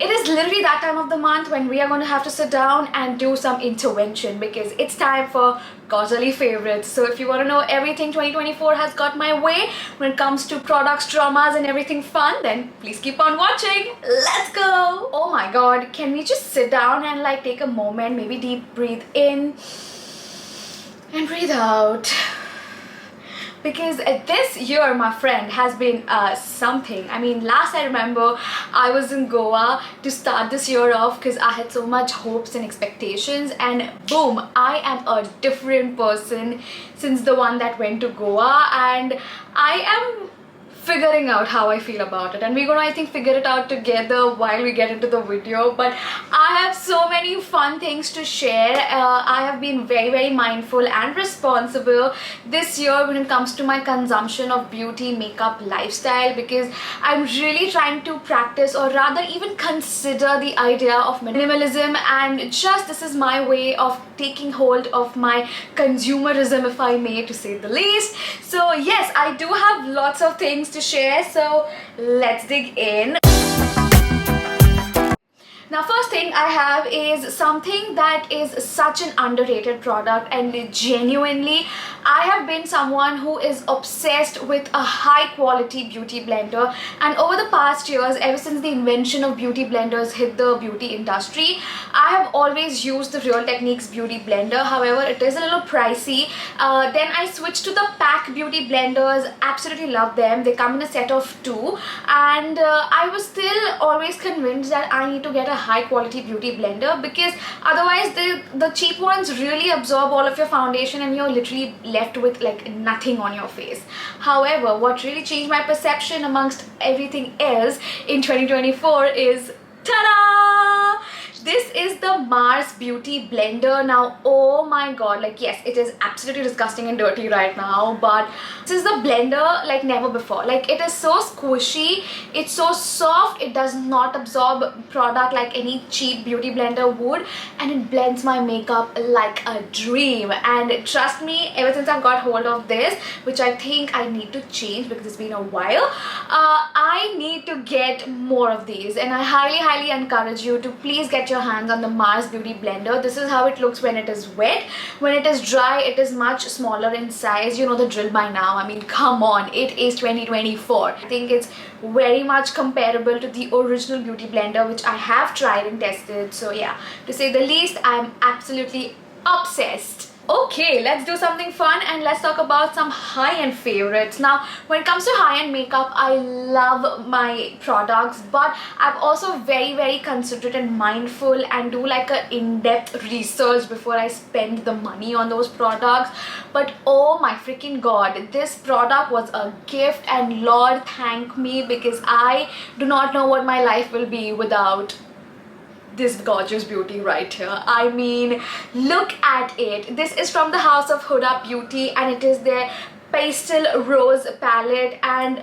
It is literally that time of the month when we are going to have to sit down and do some intervention because it's time for quarterly favorites. So if you want to know everything 2024 has got my way when it comes to products, dramas and everything fun, then please keep on watching. Let's go! Oh my god, can we just sit down and like take a moment, maybe deep breathe in and breathe out? Because this year, my friend, has been something. I mean, last I remember, I was in Goa to start this year off because I had so much hopes and expectations, and boom, I am a different person since the one that went to Goa, and I am figuring out how I feel about it, and we're gonna, I think, figure it out together while we get into the video. But I have so many fun things to share. I have been very mindful and responsible this year when it comes to my consumption of beauty, makeup, lifestyle, because I'm really trying to practice, or rather even consider, the idea of minimalism, and just this is my way of taking hold of my consumerism, if I may, to say the least. So yes, I do have lots of things to share, so let's dig in. Now, first thing I have is something that is such an underrated product, and genuinely I have been someone who is obsessed with a high quality beauty blender, and over the past years, ever since the invention of beauty blenders hit the beauty industry, I have always used the Real Techniques beauty blender. However, it is a little pricey. Then I switched to the Pack beauty blenders. Absolutely love them. They come in a set of 2, and I was still always convinced that I need to get a high quality beauty blender, because otherwise the cheap ones really absorb all of your foundation and you're literally left with like nothing on your face. However, what really changed my perception amongst everything else in 2024 is, ta-da! This is the Mars Beauty Blender. Now, oh my god, like, yes, it is absolutely disgusting and dirty right now, but this is the blender like never before. Like, it is so squishy, it's so soft, it does not absorb product like any cheap beauty blender would, and it blends my makeup like a dream. And trust me, ever since I've got hold of this, which I think I need to change because it's been a while, I need to get more of these, and I highly encourage you to please get your hands on the Mars Beauty Blender. This is how it looks when it is wet. When it is dry, it is much smaller in size. You know the drill by now. I mean, come on, it is 2024. I think it's very much comparable to the original beauty blender, which I have tried and tested. So yeah, to say the least, I'm absolutely obsessed. Okay, let's do something fun and let's talk about some high-end favorites. Now, when it comes to high-end makeup, I love my products, but I'm also very considerate and mindful and do like a in-depth research before I spend the money on those products. But oh my freaking god, this product was a gift, and Lord thank me, because I do not know what my life will be without this gorgeous beauty right here. I mean, look at it. This is from the house of Huda Beauty, and it is their pastel rose palette, and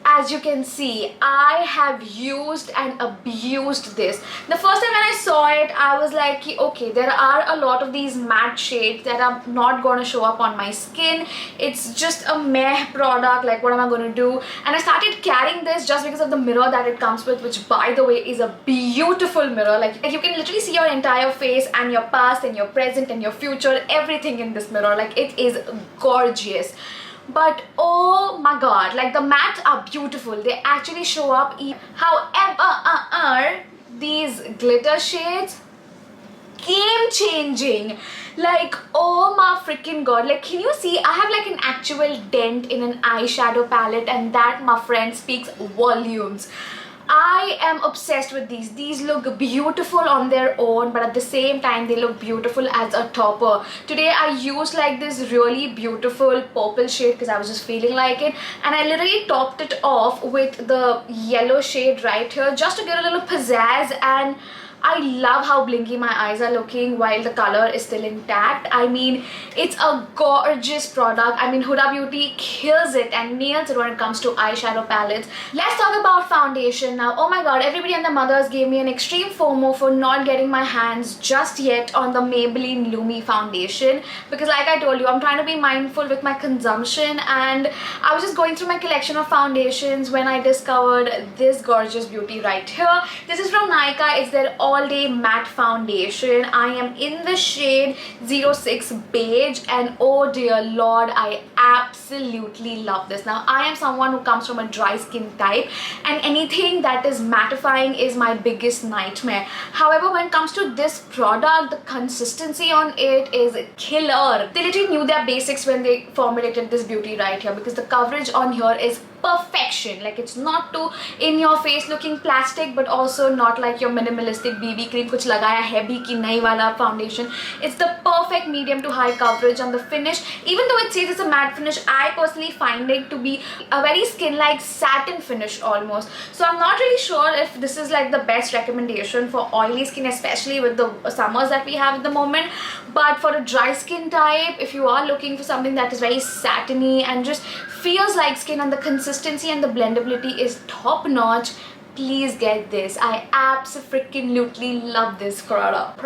as you can see, I have used and abused this. The first time when I saw it, I was like, okay, there are a lot of these matte shades that are not going to show up on my skin. It's just a meh product, like what am I going to do? And I started carrying this just because of the mirror that it comes with, which by the way is a beautiful mirror. Like you can literally see your entire face and your past and your present and your future, everything in this mirror. Like, it is gorgeous. But oh my god, like the mattes are beautiful, they actually show up. However, these glitter shades, game changing. Like, oh my freaking god, like, can you see I have like an actual dent in an eyeshadow palette, and that, my friend, speaks volumes. I am obsessed with these. These look beautiful on their own, but at the same time they look beautiful as a topper. Today I used like this really beautiful purple shade because I was just feeling like it, and I literally topped it off with the yellow shade right here just to get a little pizzazz. And I love how blinky my eyes are looking while the color is still intact. I mean, it's a gorgeous product. I mean, Huda Beauty kills it and nails it when it comes to eyeshadow palettes. Let's talk about foundation now. Oh my god, everybody and their mothers gave me an extreme FOMO for not getting my hands just yet on the Maybelline Lumi foundation, because like I told you, I'm trying to be mindful with my consumption, and I was just going through my collection of foundations when I discovered this gorgeous beauty right here. This is from Nykaa. It's their all-day matte foundation. I am in the shade 06 beige, and oh dear lord, I absolutely love this. Now, I am someone who comes from a dry skin type, and anything that is mattifying is my biggest nightmare. However, when it comes to this product, the consistency on it is killer. They literally knew their basics when they formulated this beauty right here, because the coverage on here is perfection. Like, it's not too in your face looking plastic, but also not like your minimalistic BB cream kuch lagaya hai bhi ki nahi wala foundation. It's the perfect medium to high coverage on the finish. Even though it says it's a matte finish, I personally find it to be a very skin-like satin finish almost. So I'm not really sure if this is like the best recommendation for oily skin, especially with the summers that we have at the moment. But for a dry skin type, if you are looking for something that is very satiny and just feels like skin, and the consistency and the blendability is top notch, please get this. I absolutely love this product.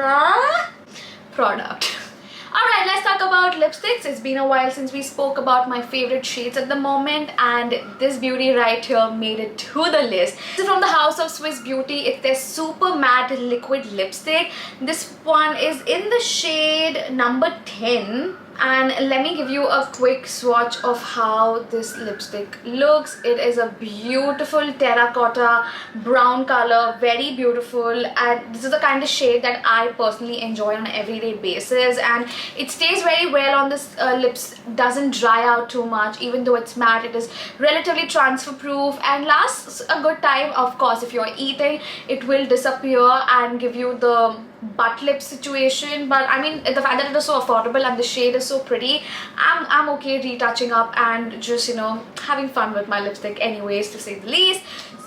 Alright, let's talk about lipsticks. It's been a while since we spoke about my favorite shades at the moment, and this beauty right here made it to the list. This is from the house of Swiss Beauty. It's their super matte liquid lipstick. This one is in the shade number 10. And let me give you a quick swatch of how this lipstick looks. It is a beautiful terracotta brown color, very beautiful, and this is the kind of shade that I personally enjoy on an everyday basis, and it stays very well on this lips, doesn't dry out too much. Even though it's matte, it is relatively transfer proof and lasts a good time. Of course, if you're eating, it will disappear and give you the butt lip situation, but I mean, the fact that it is so affordable and the shade is so pretty, I'm okay retouching up and just, you know, having fun with my lipstick anyways, to say the least.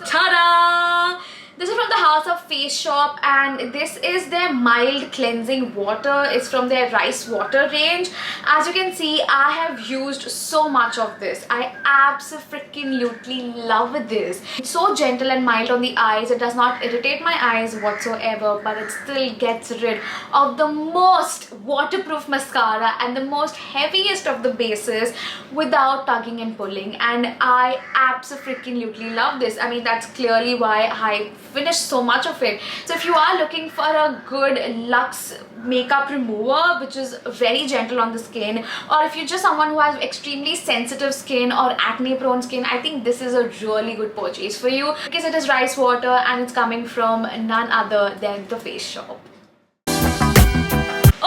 Ta-da! This is from the House of Face Shop, and this is their mild cleansing water. It's from their rice water range. As you can see, I have used so much of this. I absolutely love this. It's so gentle and mild on the eyes. It does not irritate my eyes whatsoever, but it still gets rid of the most waterproof mascara and the most heaviest of the bases without tugging and pulling, and I absolutely love this. I mean, that's clearly why I finished so much of it. So if you are looking for a good luxe makeup remover which is very gentle on the skin, or if you're just someone who has extremely sensitive skin or acne prone skin, I think this is a really good purchase for you, because it is rice water and it's coming from none other than the Face Shop.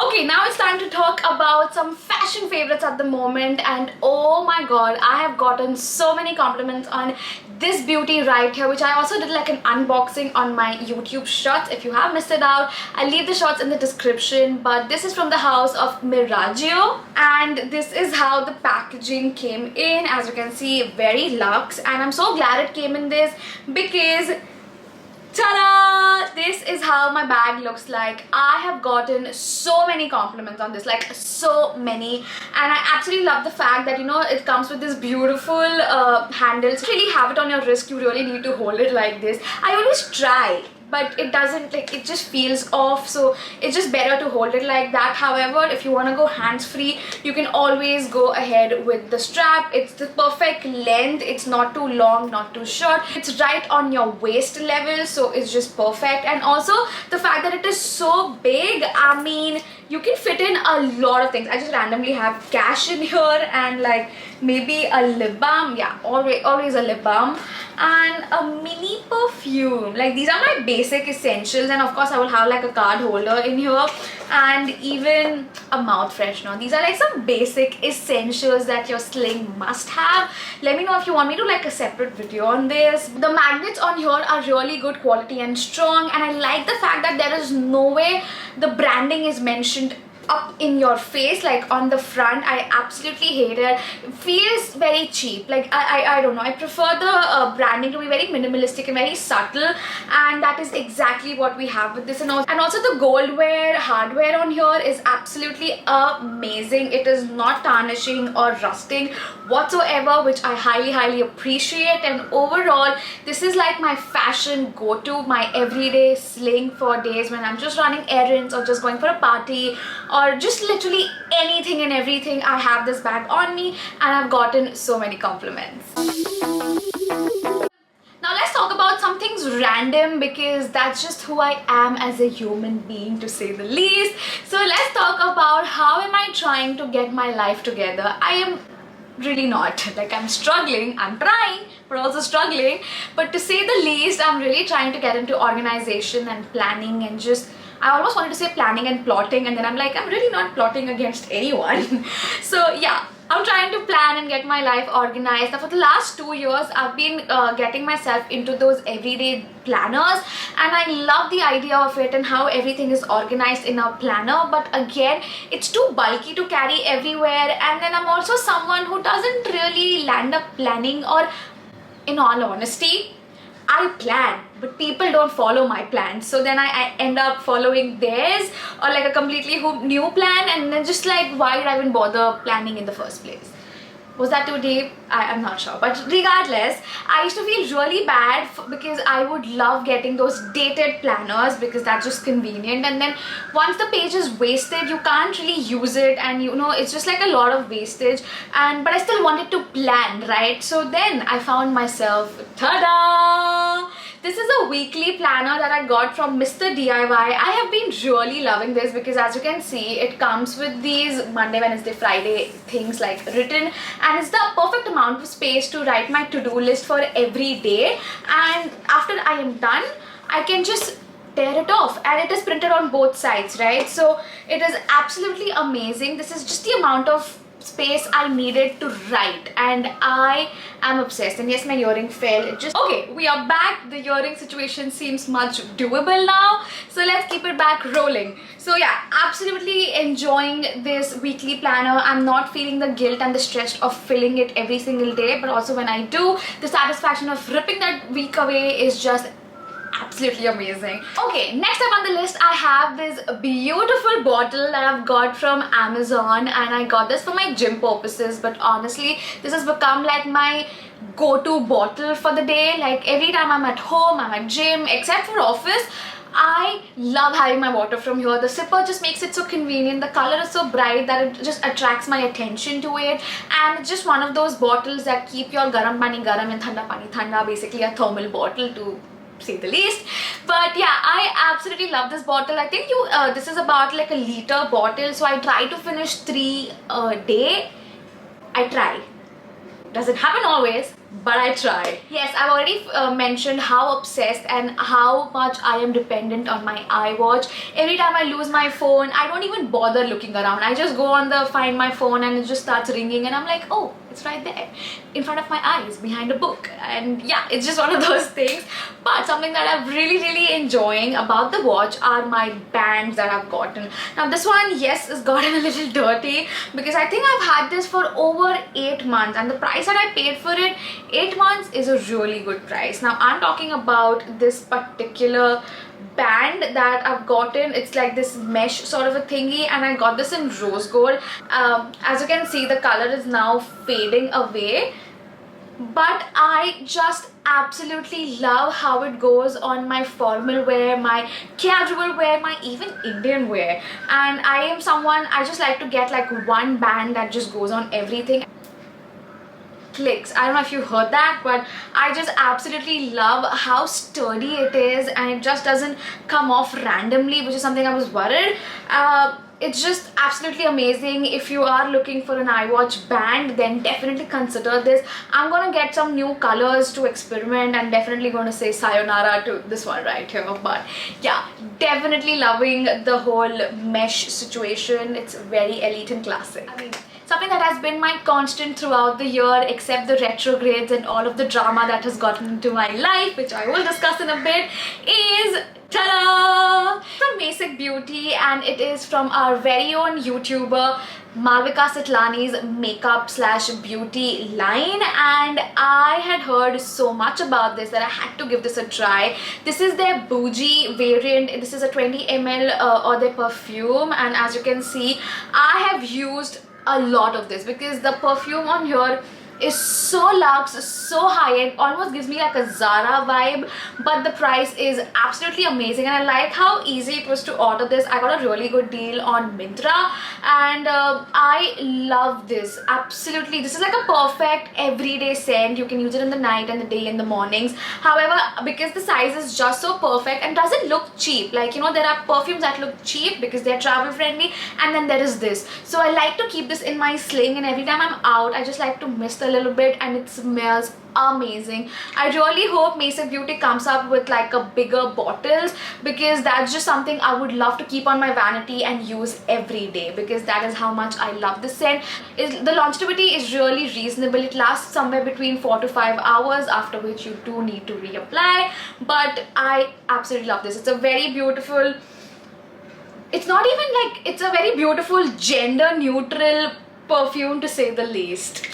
Okay, now it's time to talk about some fashion favorites at the moment, and oh my god, I have gotten so many compliments on this beauty right here, which I also did like an unboxing on my YouTube shorts. If you have missed it out, I'll leave the shorts in the description. But this is from the house of Miraggio, and this is how the packaging came in. As you can see, very luxe, and I'm so glad it came in this, because ta-da! This is how my bag looks like. I have gotten so many compliments on this, like so many, and I absolutely love the fact that, you know, it comes with this beautiful handles. To really have it on your wrist, you really need to hold it like this. I always try, but it doesn't, like, it just feels off, so it's just better to hold it like that. However, if you want to go hands-free, you can always go ahead with the strap. It's the perfect length. It's not too long, not too short. It's right on your waist level, so it's just perfect. And also the fact that it is so big, I mean, you can fit in a lot of things. I just randomly have cash in here, and like maybe a lip balm, yeah, always a lip balm, and a mini perfume. Like, these are my basic essentials, and of course I will have like a card holder in here, and even a mouth freshener. These are like some basic essentials that your sling must have. Let me know if you want me to like a separate video on this. The magnets on here are really good quality and strong, and I like the fact that there is no way the branding is mentioned up in your face, like on the front. I absolutely hate it. It feels very cheap. Like I don't know, I prefer the branding to be very minimalistic and very subtle, and that is exactly what we have with this. And also the goldware hardware on here is absolutely amazing. It is not tarnishing or rusting whatsoever, which I highly appreciate. And overall, this is like my fashion go-to, my everyday sling for days when I'm just running errands or just going for a party or just literally anything and everything. I have this bag on me and I've gotten so many compliments. Now let's talk about some things random, because that's just who I am as a human being, to say the least. So let's talk about how am I trying to get my life together. I am really not. Like, I'm struggling, I'm trying, but also struggling. But to say the least, I'm really trying to get into organization and planning, and just, I almost wanted to say planning and plotting, and then I'm like, I'm really not plotting against anyone. So yeah, I'm trying to plan and get my life organized. Now for the last 2 years, I've been getting myself into those everyday planners, and I love the idea of it and how everything is organized in a planner. But again, it's too bulky to carry everywhere, and then I'm also someone who doesn't really land up planning, or in all honesty, I plan, but people don't follow my plans. So then I end up following theirs, or like a completely new plan, and then just like, why did I even bother planning in the first place? Was that too deep? I'm not sure. But regardless, I used to feel really bad because I would love getting those dated planners, because that's just convenient. And then once the page is wasted, you can't really use it, and you know, it's just like a lot of wastage. But I still wanted to plan, right? So then I found myself, ta-da! This is a weekly planner that I got from Mr. DIY. I have been really loving this because, as you can see, it comes with these Monday, Wednesday, Friday things like written, and it's the perfect amount of space to write my to-do list for every day. And after I am done, I can just tear it off, and it is printed on both sides, right? So it is absolutely amazing. This is just the amount of space I needed to write, and I am obsessed. And yes, my earring fell. It just, okay, we are back. The earring situation seems much doable now, so let's keep it back rolling. So yeah, absolutely enjoying this weekly planner. I'm not feeling the guilt and the stress of filling it every single day, but also when I do, the satisfaction of ripping that week away is just absolutely amazing. Okay, next up on the list, I have this beautiful bottle that I've got from Amazon, and I got this for my gym purposes, but honestly, this has become like my go-to bottle for the day. Like, every time I'm at home, I'm at gym, except for office, I love having my water from here. The zipper just makes it so convenient. The color is so bright that it just attracts my attention to it, and it's just one of those bottles that keep your garam pani garam and thanda pani thanda, basically a thermal bottle, to say the least. But yeah, I absolutely love this bottle. I think this is about like a liter bottle, so I try to finish 3 a day. I try. Doesn't happen always, but I try. Yes, I've already mentioned how obsessed and how much I am dependent on my iWatch. Every time I lose my phone, I don't even bother looking around. I just go on the find my phone, and it just starts ringing, and I'm like, oh, it's right there in front of my eyes behind a book. And yeah, it's just one of those things. But something that I'm really enjoying about the watch are my bands that I've gotten. Now this one, yes, has gotten a little dirty, because I think I've had this for over 8 months, and the price that I paid for it, 8 months, is a really good price. Now I'm talking about this particular band that I've gotten. It's like this mesh sort of a thingy, and I got this in rose gold. As you can see, the color is now fading away, but I just absolutely love how it goes on my formal wear, my casual wear, my even Indian wear. And I am someone, I just like to get like one band that just goes on everything. Clicks. I don't know if you heard that, but I just absolutely love how sturdy it is, and it just doesn't come off randomly, which is something I was worried. It's just absolutely amazing. If you are looking for an iWatch band, then definitely consider this. I'm gonna get some new colors to experiment, and definitely gonna say sayonara to this one right here. But yeah, definitely loving the whole mesh situation. It's very elite and classic. I mean, something that has been my constant throughout the year, except the retrogrades and all of the drama that has gotten into my life, which I will discuss in a bit, is ta-da! From basic Basic Beauty, and it is from our very own YouTuber Malvika Sitlani's makeup slash beauty line, and I had heard so much about this that I had to give this a try. This is their bougie variant. This is a 20 ml eau de perfume, and as you can see, I have used a lot of this because the perfume on here is so luxe, so high-end, almost gives me like a Zara vibe, but the price is absolutely amazing, and I like how easy it was to order this. I got a really good deal on Myntra, and I love this. Absolutely, this is like a perfect everyday scent. You can use it in the night and the day in the mornings. However, because the size is just so perfect and doesn't look cheap, like, you know, there are perfumes that look cheap because they're travel friendly, and then there is this. So I like to keep this in my sling, and every time I'm out, I just like to mist a little bit, and it smells amazing. I really hope Basic Beauty comes up with like a bigger bottles, because that's just something I would love to keep on my vanity and use every day, because that is how much I love this scent. The longevity is really reasonable. It lasts somewhere between 4 to 5 hours, after which you do need to reapply, but I absolutely love this. It's a very beautiful, it's not even like, it's a very beautiful gender neutral perfume, to say the least.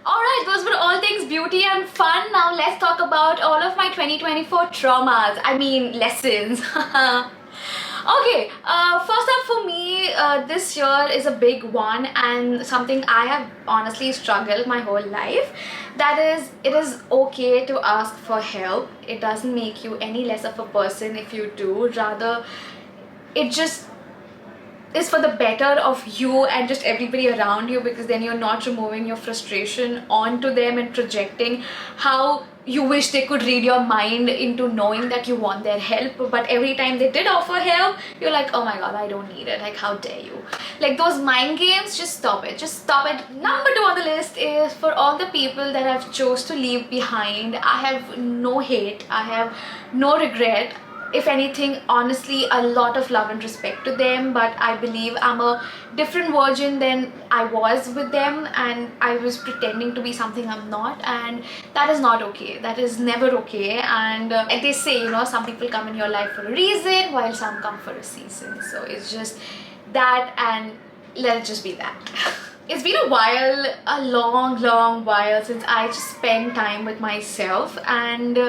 Alright, those were all things beauty and fun. Now let's talk about all of my 2024 traumas. I mean, lessons. Okay, first up for me, this year is a big one, and something I have honestly struggled my whole life. That is, it is okay to ask for help. It doesn't make you any less of a person if you do. Rather, it just is for the better of you and just everybody around you, because then you're not removing your frustration onto them and projecting how you wish they could read your mind into knowing that you want their help. But every time they did offer help, you're like, oh my god, I don't need it, like how dare you. Like those mind games, just stop it, just stop it. Number 2 on the list is for all the people that I've chose to leave behind. I have no hate, I have no regret. If anything, honestly, a lot of love and respect to them, but I believe I'm a different version than I was with them, and I was pretending to be something I'm not, and that is not okay. That is never okay. And they say, you know, some people come in your life for a reason while some come for a season. So it's just that, and let it just be that. It's been a while, a long while, since I just spent time with myself, and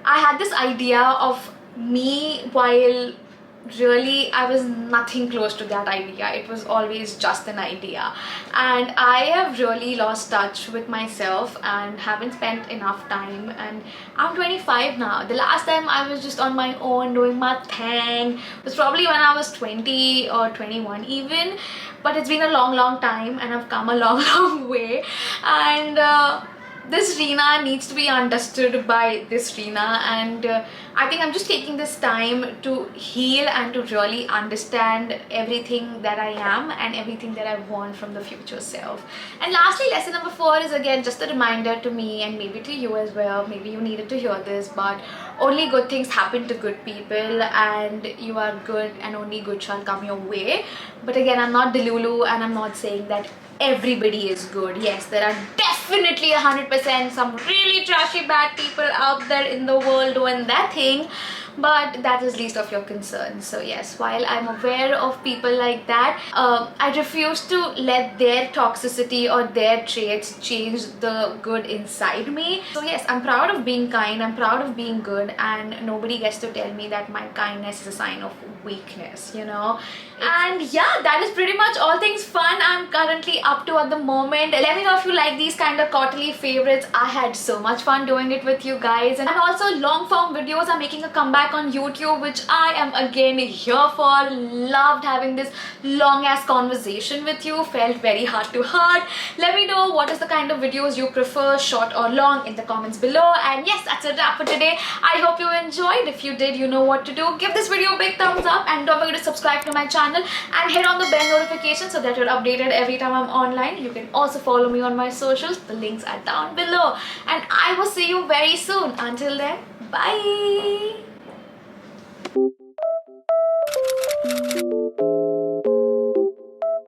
I had this idea of me while really I was nothing close to that idea. It was always just an idea, and I have really lost touch with myself and haven't spent enough time. And I'm 25 now. The last time I was just on my own doing my thing was probably when I was 20 or 21 even, but it's been a long time, and I've come a long way. And this Reena needs to be understood by this Reena, and I think I'm just taking this time to heal and to really understand everything that I am and everything that I want from the future self. And lastly, lesson number 4 is again just a reminder to me, and maybe to you as well. Maybe you needed to hear this, but only good things happen to good people, and you are good, and only good shall come your way. But again, I'm not Delulu, and I'm not saying that everybody is good. Yes, there are definitely 100% some really trashy bad people out there in the world doing that thing, but that is least of your concern. So yes, while I'm aware of people like that, I refuse to let their toxicity or their traits change the good inside me. So yes, I'm proud of being kind, I'm proud of being good, and nobody gets to tell me that my kindness is a sign of weakness, you know. And yeah, that is pretty much all things fun I'm currently up to at the moment. Let me know if you like these kind of quarterly favorites. I had so much fun doing it with you guys. And also long form videos are making a comeback on YouTube, which I am again here for. Loved having this long ass conversation with you, felt very heart to heart. Let me know what is the kind of videos you prefer, short or long, in the comments below. And yes, that's a wrap for today. I hope you enjoyed. If you did, you know what to do. Give this video a big thumbs up, and don't forget to subscribe to my channel and hit on the bell notification so that you're updated every time I'm online. You can also follow me on my socials. The links are down below, and I will see you very soon. Until then, bye.